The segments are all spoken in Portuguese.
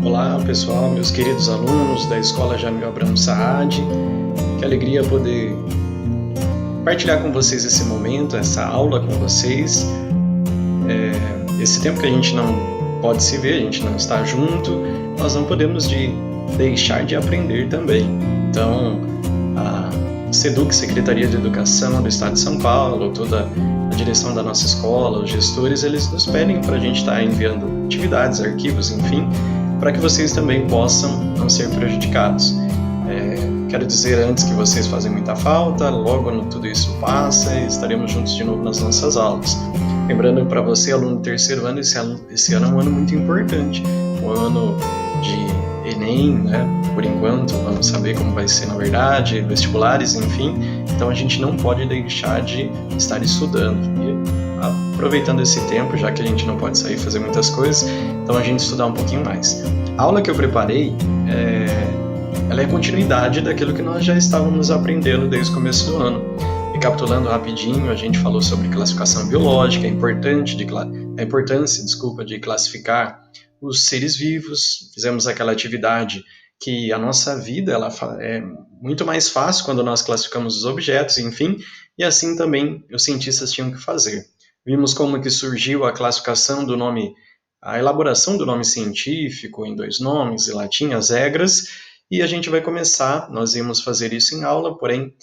Olá pessoal, meus queridos alunos da Escola Jamil Abramo Saad, que alegria poder partilhar com vocês esse momento, essa aula com vocês. Esse tempo que a gente não pode se ver, a gente não está junto, nós não podemos deixar de aprender também. Então, a SEDUC, Secretaria de Educação do Estado de São Paulo, toda a direção da nossa escola, os gestores, eles nos pedem para a gente estar enviando atividades, arquivos, enfim, para que vocês também possam não ser prejudicados. Quero dizer antes que vocês fazem muita falta, logo tudo isso passa e estaremos juntos de novo nas nossas aulas. Lembrando para você, aluno do terceiro ano, esse ano é um ano muito importante, um ano de Enem, né? Por enquanto, vamos saber como vai ser na verdade, vestibulares, enfim, então a gente não pode deixar de estar estudando. E aproveitando esse tempo, já que a gente não pode sair e fazer muitas coisas, então a gente estudar um pouquinho mais. A aula que eu preparei, ela é continuidade daquilo que nós já estávamos aprendendo desde o começo do ano. Recapitulando rapidinho, a gente falou sobre classificação biológica, a importância de classificar os seres vivos, fizemos aquela atividade que a nossa vida ela é muito mais fácil quando nós classificamos os objetos, enfim, e assim também os cientistas tinham que fazer. Vimos como que surgiu a classificação do nome, a elaboração do nome científico em 2 nomes, em latim, as regras, e a gente vai começar, nós íamos fazer isso em aula, porém,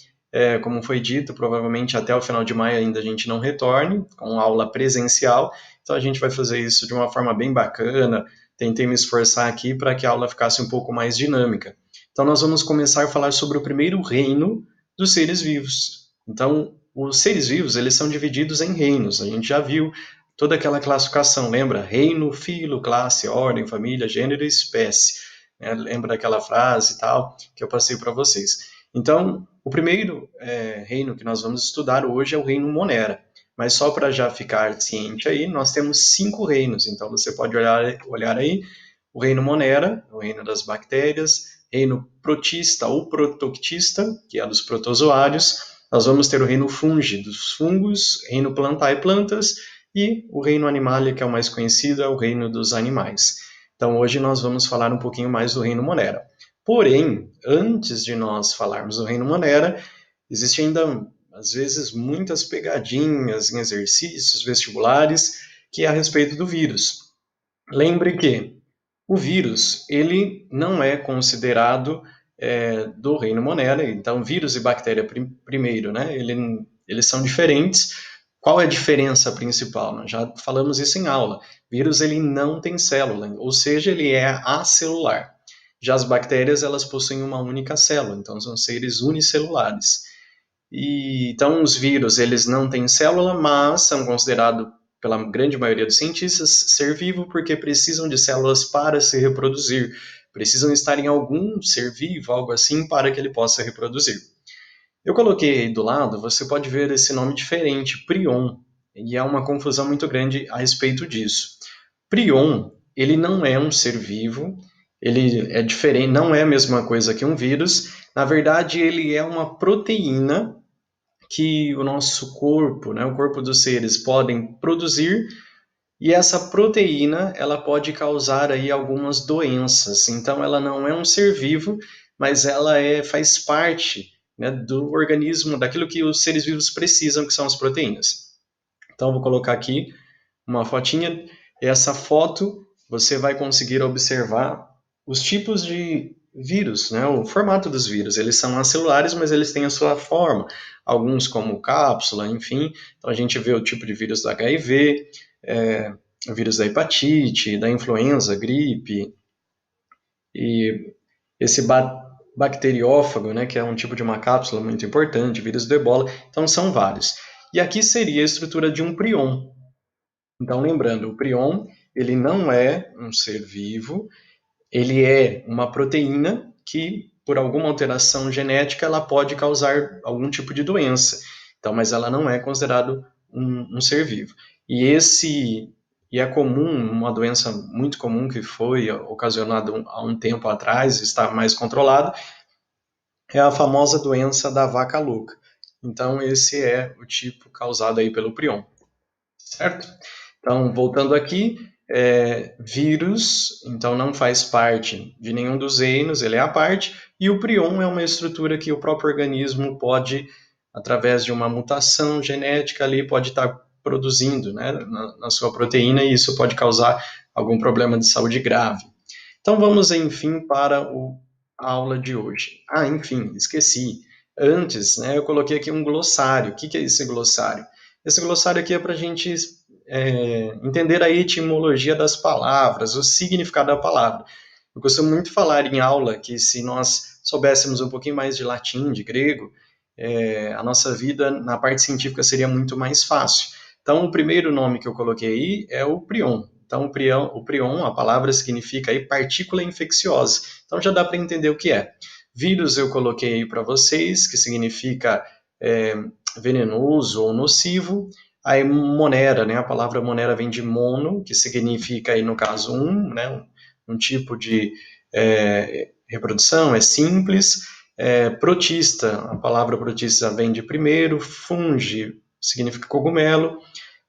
como foi dito, provavelmente até o final de maio ainda a gente não retorne, com aula presencial, então a gente vai fazer isso de uma forma bem bacana, tentei me esforçar aqui para que a aula ficasse um pouco mais dinâmica. Então nós vamos começar a falar sobre o primeiro reino dos seres vivos. Então, os seres vivos, eles são divididos em reinos, a gente já viu toda aquela classificação, lembra? Reino, filo, classe, ordem, família, gênero e espécie. Lembra daquela frase e tal que eu passei para vocês. Então, o primeiro reino que nós vamos estudar hoje é o reino Monera. Mas só para já ficar ciente aí, nós temos 5 reinos. Então, você pode olhar aí o reino Monera, o reino das bactérias, reino protista ou protoctista, que é dos protozoários. Nós vamos ter o reino fungi, dos fungos, reino plantae, plantas, e o reino animalia, que é o mais conhecido, é o reino dos animais. Então, hoje nós vamos falar um pouquinho mais do reino Monera. Porém, antes de nós falarmos do reino Monera, existe ainda, às vezes, muitas pegadinhas em exercícios vestibulares que é a respeito do vírus. Lembre que o vírus, ele não é considerado do reino Monera, então vírus e bactéria primeiro, né? Eles são diferentes. Qual é a diferença principal? Nós já falamos isso em aula. Vírus ele não tem célula, ou seja, ele é acelular. Já as bactérias elas possuem uma única célula, então são seres unicelulares. Então os vírus eles não têm célula, mas são considerados pela grande maioria dos cientistas ser vivo porque precisam de células para se reproduzir. Precisam estar em algum ser vivo, algo assim, para que ele possa reproduzir. Eu coloquei aí do lado, você pode ver esse nome diferente, prion, e há uma confusão muito grande a respeito disso. Prion, ele não é um ser vivo, ele é diferente, não é a mesma coisa que um vírus, na verdade ele é uma proteína que o nosso corpo, né, o corpo dos seres podem produzir, e essa proteína ela pode causar aí algumas doenças, então ela não é um ser vivo, mas ela faz parte, né, do organismo, daquilo que os seres vivos precisam, que são as proteínas. Então, vou colocar aqui uma fotinha. Essa foto, você vai conseguir observar os tipos de vírus, né, o formato dos vírus. Eles são acelulares, mas eles têm a sua forma. Alguns como cápsula, enfim. Então, a gente vê o tipo de vírus do HIV, o vírus da hepatite, da influenza, gripe, e esse bacteriófago, né, que é um tipo de uma cápsula muito importante, vírus do ebola, então são vários. E aqui seria a estrutura de um prion. Então, lembrando, o prion, ele não é um ser vivo, ele é uma proteína que, por alguma alteração genética, ela pode causar algum tipo de doença. Então, mas ela não é considerado um ser vivo. E é comum, uma doença muito comum que foi ocasionada há um tempo atrás, está mais controlado, é a famosa doença da vaca louca. Então, esse é o tipo causado aí pelo prion, certo? Então, voltando aqui, Vírus, então não faz parte de nenhum dos reinos, ele é à parte, e o prion é uma estrutura que o próprio organismo pode, através de uma mutação genética ali, pode estar produzindo, né, na sua proteína, e isso pode causar algum problema de saúde grave. Então vamos, enfim, para a aula de hoje. Enfim, esqueci. Antes, né, eu coloquei aqui um glossário. O que é esse glossário? Esse glossário aqui é para a gente entender a etimologia das palavras, o significado da palavra. Eu costumo muito falar em aula que se nós soubéssemos um pouquinho mais de latim, de grego, a nossa vida na parte científica seria muito mais fácil. Então, o primeiro nome que eu coloquei aí é o prion. Então, o prion, a palavra significa aí partícula infecciosa. Então, já dá para entender o que é. Vírus eu coloquei aí para vocês, que significa venenoso ou nocivo. Aí, monera, né? A palavra monera vem de mono, que significa aí, no caso, né? Um tipo de reprodução, é simples. Protista, a palavra protista vem de primeiro. Fungi significa cogumelo.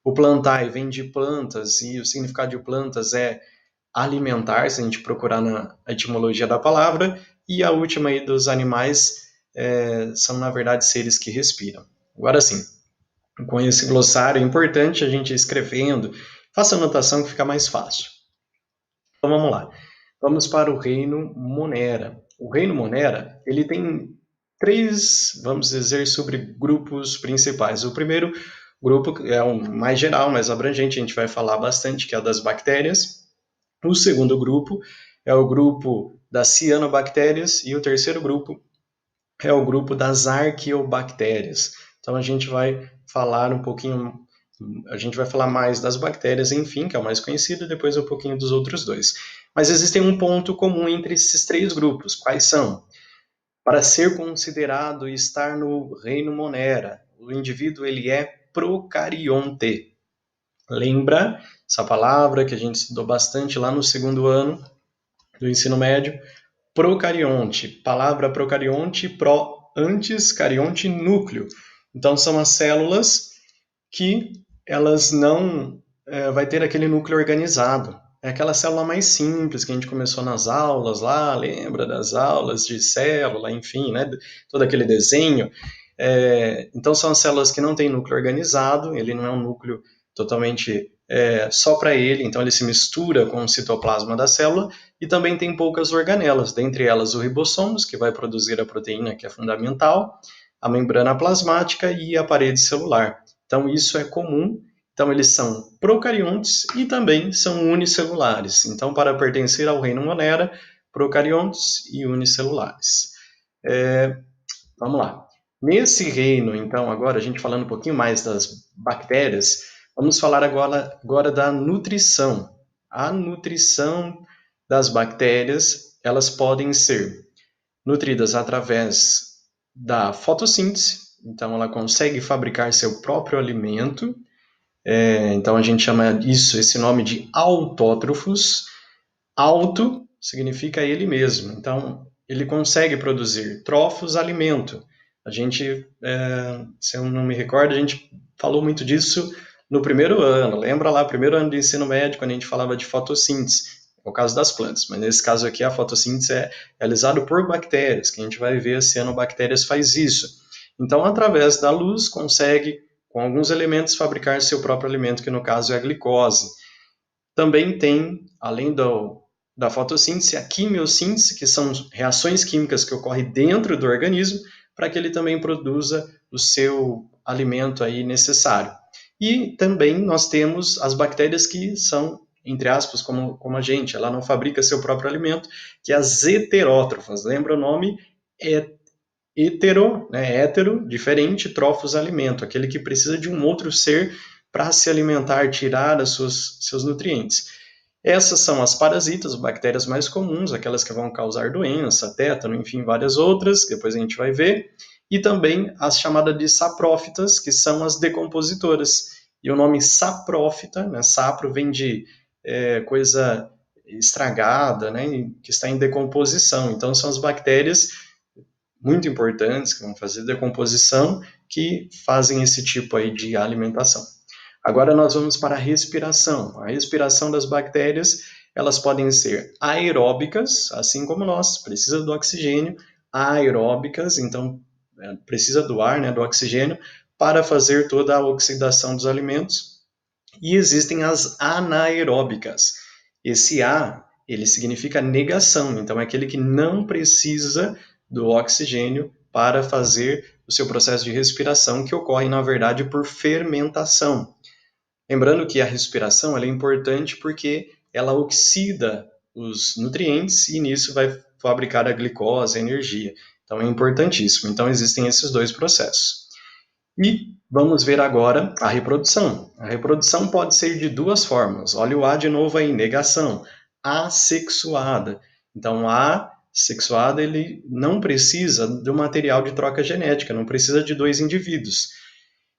O plantae vem de plantas, e o significado de plantas é alimentar, se a gente procurar na etimologia da palavra, e a última aí dos animais são, na verdade, seres que respiram. Agora sim, com esse glossário é importante a gente ir escrevendo, faça anotação que fica mais fácil. Então vamos lá, vamos para o reino Monera. O reino Monera, ele tem 3, vamos dizer, subgrupos principais. O primeiro grupo é o mais geral, mais abrangente, a gente vai falar bastante, que é o das bactérias. O segundo grupo é o grupo das cianobactérias e o terceiro grupo é o grupo das arqueobactérias. Então a gente vai falar um pouquinho, a gente vai falar mais das bactérias, enfim, que é o mais conhecido, e depois um pouquinho dos outros dois. Mas existem um ponto comum entre esses 3 grupos. Quais são? Para ser considerado e estar no reino Monera, o indivíduo ele é procarionte. Lembra essa palavra que a gente estudou bastante lá no segundo ano do ensino médio? Procarionte. Palavra procarionte, antes, carionte, núcleo. Então são as células que elas não vai ter aquele núcleo organizado. É aquela célula mais simples que a gente começou nas aulas lá, lembra das aulas de célula, enfim, né? Todo aquele desenho. Então são as células que não têm núcleo organizado, ele não é um núcleo totalmente só para ele, então ele se mistura com o citoplasma da célula, e também tem poucas organelas, dentre elas o ribossomos, que vai produzir a proteína que é fundamental, a membrana plasmática e a parede celular. Então isso é comum. Então eles são procariontes e também são unicelulares. Então, para pertencer ao reino Monera, procariontes e unicelulares. Vamos lá. Nesse reino, então, agora a gente falando um pouquinho mais das bactérias, vamos falar agora da nutrição. A nutrição das bactérias, elas podem ser nutridas através da fotossíntese, então ela consegue fabricar seu próprio alimento, então a gente chama esse nome de autótrofos. Auto significa ele mesmo, então ele consegue produzir, trofos, alimento. A gente, se eu não me recordo, a gente falou muito disso no primeiro ano. Lembra lá, primeiro ano de ensino médio, quando a gente falava de fotossíntese, é o caso das plantas, mas nesse caso aqui a fotossíntese é realizada por bactérias, que a gente vai ver as cianobactérias faz isso. Então, através da luz, consegue, com alguns elementos, fabricar seu próprio alimento, que no caso é a glicose. Também tem, além da fotossíntese, a quimiossíntese, que são reações químicas que ocorrem dentro do organismo, para que ele também produza o seu alimento aí necessário. E também nós temos as bactérias que são, entre aspas, como a gente, ela não fabrica seu próprio alimento, que é as heterótrofas. Lembra o nome? Hétero, diferente, trofos, alimento, aquele que precisa de um outro ser para se alimentar, tirar seus nutrientes. Essas são as parasitas, bactérias mais comuns, aquelas que vão causar doença, tétano, enfim, várias outras, que depois a gente vai ver. E também as chamadas de saprófitas, que são as decompositoras. E o nome saprófita, né, sapro vem de coisa estragada, né, que está em decomposição. Então são as bactérias muito importantes que vão fazer decomposição, que fazem esse tipo aí de alimentação. Agora nós vamos para a respiração. A respiração das bactérias, elas podem ser aeróbicas, assim como nós, precisa do oxigênio, aeróbicas, então precisa do ar, né, do oxigênio, para fazer toda a oxidação dos alimentos. E existem as anaeróbicas. Esse A, ele significa negação, então é aquele que não precisa do oxigênio para fazer o seu processo de respiração, que ocorre, na verdade, por fermentação. Lembrando que a respiração ela é importante porque ela oxida os nutrientes e nisso vai fabricar a glicose, a energia. Então é importantíssimo. Então existem esses dois processos. E vamos ver agora a reprodução. A reprodução pode ser de duas formas. Olha o A de novo aí, negação. Assexuada. Então, a sexuada ele não precisa do material de troca genética, não precisa de dois indivíduos.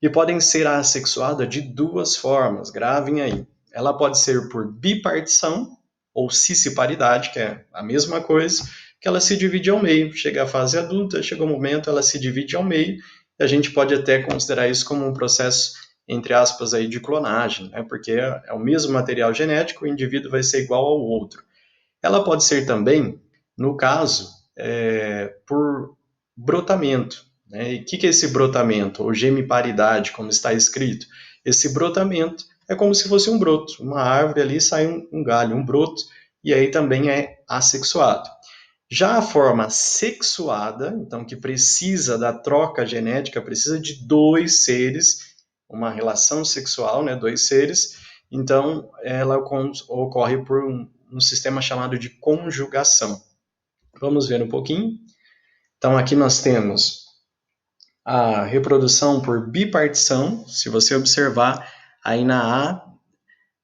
E podem ser assexuada de duas formas, gravem aí. Ela pode ser por bipartição ou cisparidade, que é a mesma coisa, que ela se divide ao meio. Chega a fase adulta, chega o momento, ela se divide ao meio, e a gente pode até considerar isso como um processo, entre aspas, aí, de clonagem, né? Porque é o mesmo material genético, o indivíduo vai ser igual ao outro. Ela pode ser também, no caso, por brotamento. Né? E o que é esse brotamento, ou gemiparidade, como está escrito? Esse brotamento é como se fosse um broto, uma árvore ali sai um galho, um broto, e aí também é assexuado. Já a forma sexuada, então que precisa da troca genética, precisa de dois seres, uma relação sexual, né, dois seres, então ela ocorre por um sistema chamado de conjugação. Vamos ver um pouquinho. Então aqui nós temos a reprodução por bipartição. Se você observar, aí na A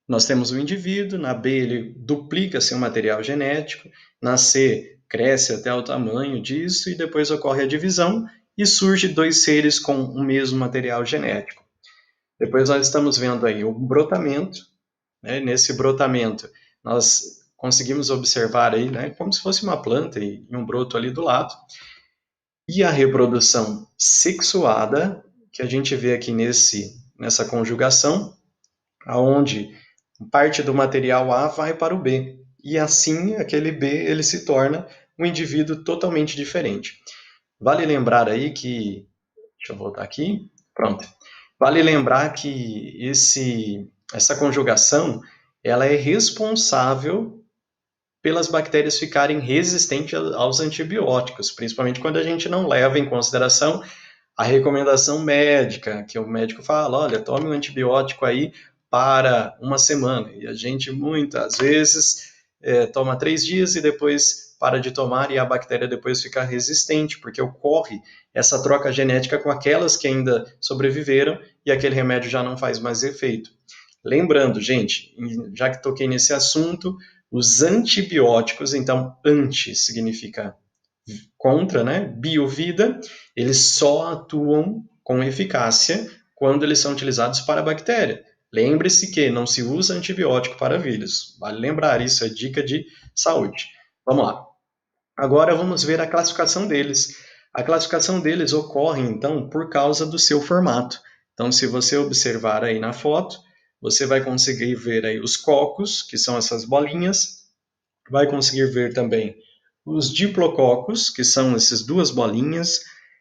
nós temos o indivíduo, na B ele duplica seu material genético, na C cresce até o tamanho disso e depois ocorre a divisão e surge dois seres com o mesmo material genético. Depois nós estamos vendo aí o brotamento, né? Nesse brotamento nós conseguimos observar aí, né, como se fosse uma planta e um broto ali do lado. E a reprodução sexuada, que a gente vê aqui nessa conjugação, aonde parte do material A vai para o B. E assim, aquele B ele se torna um indivíduo totalmente diferente. Vale lembrar aí que... Deixa eu voltar aqui. Pronto. Vale lembrar que essa conjugação ela é responsável pelas bactérias ficarem resistentes aos antibióticos, principalmente quando a gente não leva em consideração a recomendação médica, que o médico fala, olha, tome um antibiótico aí para uma semana. E a gente, muitas vezes, toma 3 dias e depois para de tomar e a bactéria depois fica resistente, porque ocorre essa troca genética com aquelas que ainda sobreviveram e aquele remédio já não faz mais efeito. Lembrando, gente, já que toquei nesse assunto, os antibióticos, então, anti significa contra, né? Biovida, eles só atuam com eficácia quando eles são utilizados para a bactéria. Lembre-se que não se usa antibiótico para vírus. Vale lembrar, isso é dica de saúde. Vamos lá. Agora vamos ver a classificação deles. A classificação deles ocorre, então, por causa do seu formato. Então, se você observar aí na foto, você vai conseguir ver aí os cocos, que são essas bolinhas, vai conseguir ver também os diplococos, que são essas duas bolinhas,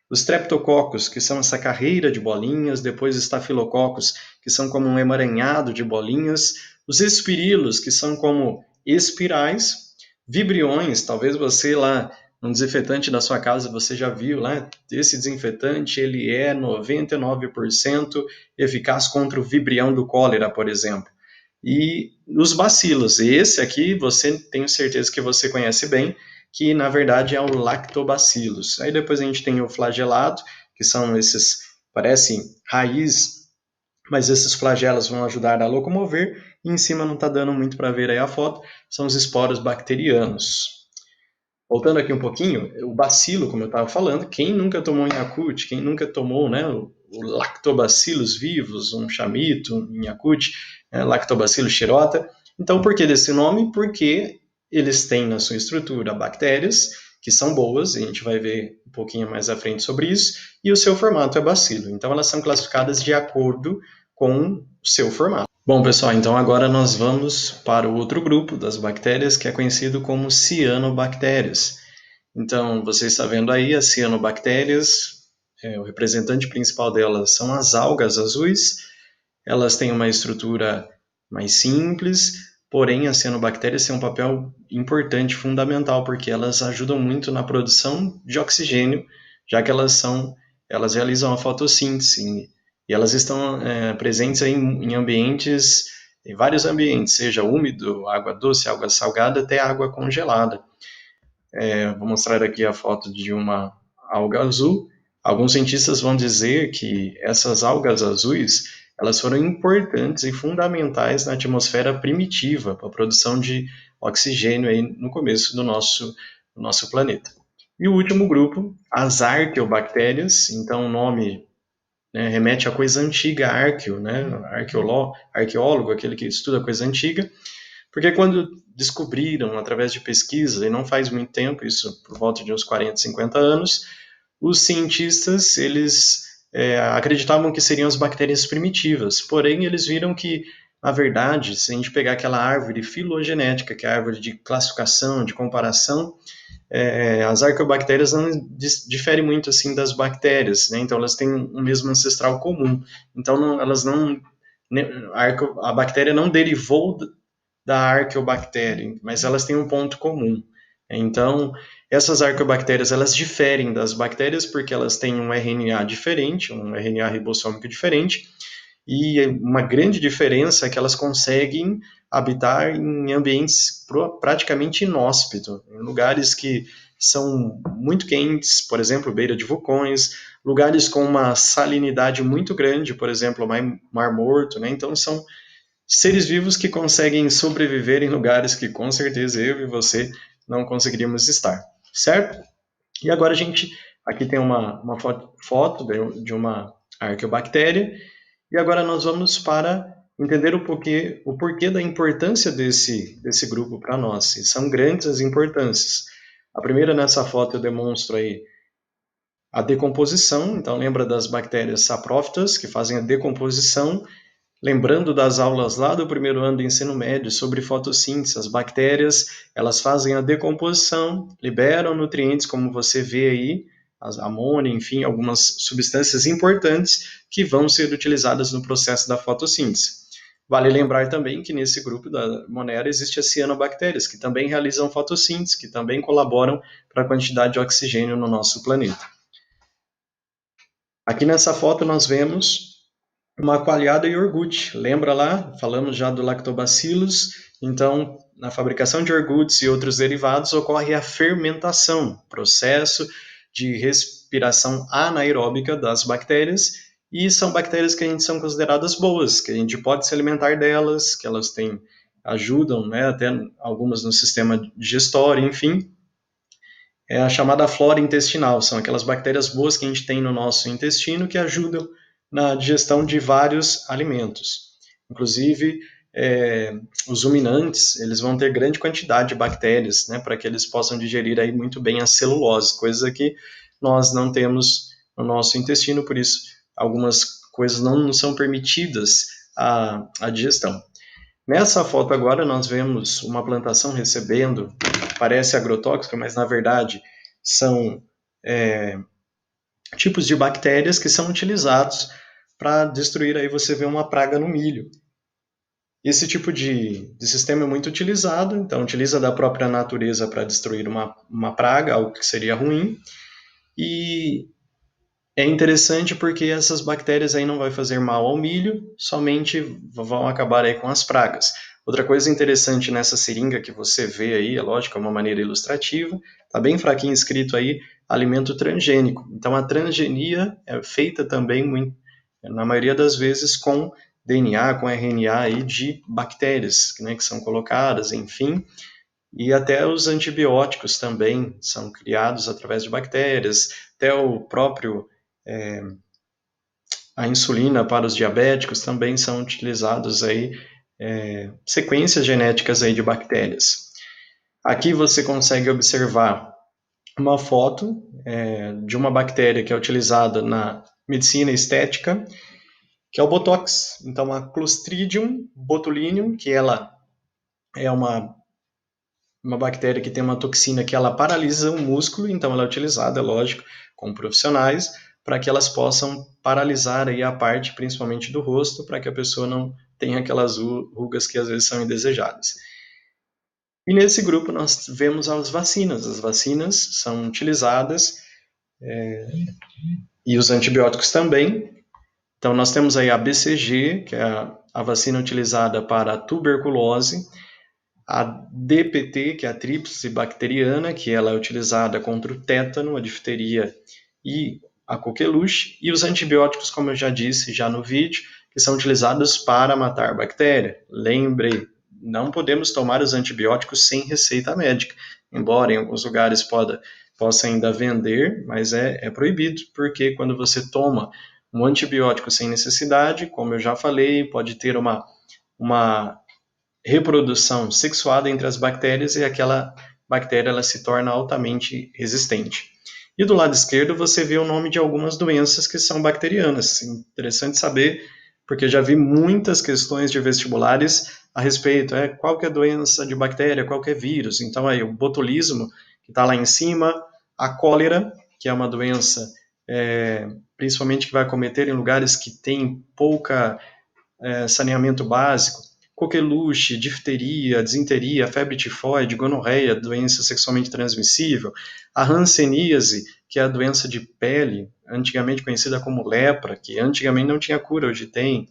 os streptococos, que são essa carreira de bolinhas, depois estafilococos, que são como um emaranhado de bolinhas, os espirilos, que são como espirais, vibriões, talvez você lá no desinfetante da sua casa você já viu, né? Esse desinfetante ele é 99% eficaz contra o vibrião do cólera, por exemplo. E os bacilos, esse aqui você tenho certeza que você conhece bem, que na verdade é o lactobacillus. Aí depois a gente tem o flagelado, que são esses, parecem raiz, mas esses flagelos vão ajudar a locomover, e em cima não está dando muito para ver aí a foto, são os esporos bacterianos. Voltando aqui um pouquinho, o bacilo, como eu estava falando, quem nunca tomou Yakult, quem nunca tomou, né, o lactobacillus vivus, um chamito, um Yakult, Lactobacillus xerota. Então, por que desse nome? Porque eles têm na sua estrutura bactérias que são boas, e a gente vai ver um pouquinho mais à frente sobre isso, e o seu formato é bacilo. Então, elas são classificadas de acordo com o seu formato. Bom, pessoal, então agora nós vamos para o outro grupo das bactérias, que é conhecido como cianobactérias. Então, você está vendo aí as cianobactérias, o representante principal delas são as algas azuis. Elas têm uma estrutura mais simples, porém as cianobactérias têm um papel importante, fundamental, porque elas ajudam muito na produção de oxigênio, já que elas realizam a fotossíntese e elas estão presentes em ambientes, em vários ambientes, seja úmido, água doce, água salgada, até água congelada. Vou mostrar aqui a foto de uma alga azul. Alguns cientistas vão dizer que essas algas azuis, elas foram importantes e fundamentais na atmosfera primitiva para a produção de oxigênio aí no começo do nosso planeta. E o último grupo, as arqueobactérias, então o nome remete a coisa antiga, arqueo, arqueólogo, aquele que estuda coisa antiga, porque quando descobriram, através de pesquisa, e não faz muito tempo, isso por volta de uns 40, 50 anos, os cientistas, eles acreditavam que seriam as bactérias primitivas, porém eles viram que, na verdade, se a gente pegar aquela árvore filogenética, que é a árvore de classificação, de comparação, as arqueobactérias não diferem muito assim das bactérias, né? Então elas têm um mesmo ancestral comum. Então a bactéria não derivou da arqueobactéria, mas elas têm um ponto comum. Então essas arqueobactérias elas diferem das bactérias porque elas têm um RNA diferente, um RNA ribossômico diferente, e uma grande diferença é que elas conseguem habitar em ambientes praticamente inóspitos, em lugares que são muito quentes, por exemplo, beira de vulcões, lugares com uma salinidade muito grande, por exemplo, Mar Morto, né? Então são seres vivos que conseguem sobreviver em lugares que com certeza eu e você não conseguiríamos estar, certo? E agora a gente, aqui tem uma foto de uma arqueobactéria, e agora nós vamos para entender o porquê da importância desse grupo para nós. E são grandes as importâncias. A primeira, nessa foto eu demonstro aí a decomposição. Então lembra das bactérias saprófitas que fazem a decomposição. Lembrando das aulas lá do primeiro ano do ensino médio sobre fotossíntese, as bactérias, elas fazem a decomposição, liberam nutrientes, como você vê aí, amônia, enfim, algumas substâncias importantes que vão ser utilizadas no processo da fotossíntese. Vale lembrar também que nesse grupo da Monera existe as cianobactérias, que também realizam fotossíntese, que também colaboram para a quantidade de oxigênio no nosso planeta. Aqui nessa foto nós vemos uma coalhada iogurte. Lembra lá? Falamos já do lactobacillus. Então, na fabricação de iogurtes e outros derivados ocorre a fermentação, processo de respiração anaeróbica das bactérias, e são bactérias que são consideradas boas, que a gente pode se alimentar delas, que elas ajudam, né, até algumas no sistema digestório, enfim. É a chamada flora intestinal, são aquelas bactérias boas que a gente tem no nosso intestino que ajudam na digestão de vários alimentos. Inclusive, os ruminantes, eles vão ter grande quantidade de bactérias, né, para que eles possam digerir aí muito bem a celulose, coisa que nós não temos no nosso intestino, por isso algumas coisas não são permitidas à digestão. Nessa foto agora nós vemos uma plantação recebendo, parece agrotóxica, mas na verdade são tipos de bactérias que são utilizados para destruir, aí você vê uma praga no milho. Esse tipo de sistema é muito utilizado, então utiliza da própria natureza para destruir uma praga, algo que seria ruim, e é interessante porque essas bactérias aí não vão fazer mal ao milho, somente vão acabar aí com as pragas. Outra coisa interessante nessa seringa que você vê aí, é lógico, é uma maneira ilustrativa, está bem fraquinho escrito aí, alimento transgênico. Então a transgenia é feita também, na maioria das vezes, com DNA, com RNA aí de bactérias, né, que são colocadas, enfim. E até os antibióticos também são criados através de bactérias, até o próprio a insulina para os diabéticos também são utilizados aí sequências genéticas aí de bactérias. Aqui você consegue observar uma foto de uma bactéria que é utilizada na medicina estética, que é o Botox. Então, a Clostridium botulinum, que ela é uma bactéria que tem uma toxina que ela paralisa o músculo, então ela é utilizada, é lógico, com profissionais, para que elas possam paralisar aí a parte, principalmente do rosto, para que a pessoa não tenha aquelas rugas que às vezes são indesejadas. E nesse grupo nós vemos as vacinas. As vacinas são utilizadas e os antibióticos também. Então nós temos aí a BCG, que é a vacina utilizada para a tuberculose, a DPT, que é a tríplice bacteriana, que ela é utilizada contra o tétano, a difteria e a coqueluche, e os antibióticos, como eu já disse já no vídeo, que são utilizados para matar bactéria. Lembre, não podemos tomar os antibióticos sem receita médica, embora em alguns lugares possa ainda vender, mas é proibido, porque quando você toma um antibiótico sem necessidade, como eu já falei, pode ter uma reprodução sexuada entre as bactérias e aquela bactéria ela se torna altamente resistente. E do lado esquerdo você vê o nome de algumas doenças que são bacterianas. Interessante saber, porque já vi muitas questões de vestibulares a respeito, qual que é a doença de bactéria, qual que é vírus. Então aí o botulismo, que está lá em cima, a cólera, que é uma doença principalmente que vai acometer em lugares que tem pouca saneamento básico, coqueluche, difteria, disenteria, febre tifoide, gonorreia, doença sexualmente transmissível, a hanseníase, que é a doença de pele, antigamente conhecida como lepra, que antigamente não tinha cura, hoje tem,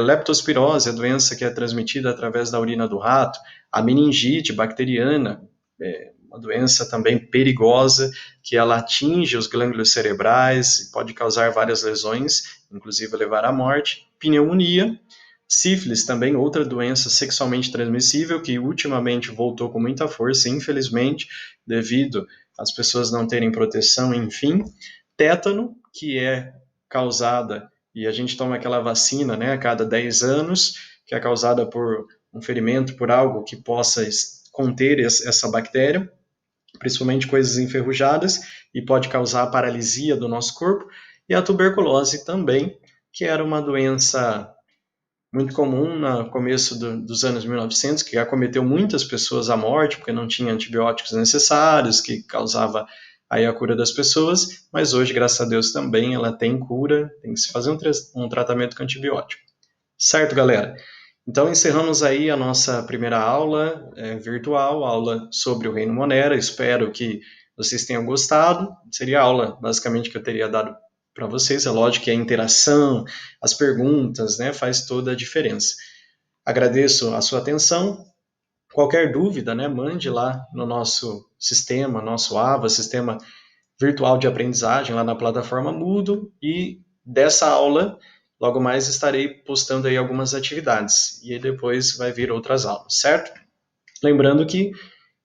leptospirose, a doença que é transmitida através da urina do rato, a meningite bacteriana, uma doença também perigosa, que ela atinge os glândulos cerebrais e pode causar várias lesões, inclusive levar à morte, pneumonia, sífilis também, outra doença sexualmente transmissível, que ultimamente voltou com muita força, infelizmente, devido às pessoas não terem proteção, enfim. Tétano, que é causada, e a gente toma aquela vacina, a cada 10 anos, que é causada por um ferimento, por algo que possa conter essa bactéria, principalmente coisas enferrujadas, e pode causar paralisia do nosso corpo. E a tuberculose também, que era uma doença muito comum no começo dos anos 1900, que acometeu muitas pessoas à morte, porque não tinha antibióticos necessários, que causava aí a cura das pessoas, mas hoje, graças a Deus, também ela tem cura, tem que se fazer um tratamento com antibiótico. Certo, galera? Então, encerramos aí a nossa primeira aula virtual, aula sobre o Reino Monera. Espero que vocês tenham gostado. Seria a aula, basicamente, que eu teria dado para vocês. É lógico que a interação, as perguntas, faz toda a diferença. Agradeço a sua atenção. Qualquer dúvida, mande lá no nosso sistema, nosso AVA, Sistema Virtual de Aprendizagem, lá na plataforma Moodle. E dessa aula, logo mais estarei postando aí algumas atividades. E aí depois vai vir outras aulas, certo? Lembrando que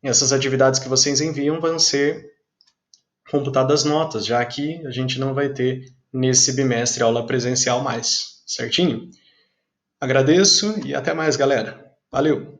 essas atividades que vocês enviam vão ser computadas notas, já que a gente não vai ter nesse bimestre aula presencial mais, certinho? Agradeço e até mais, galera. Valeu!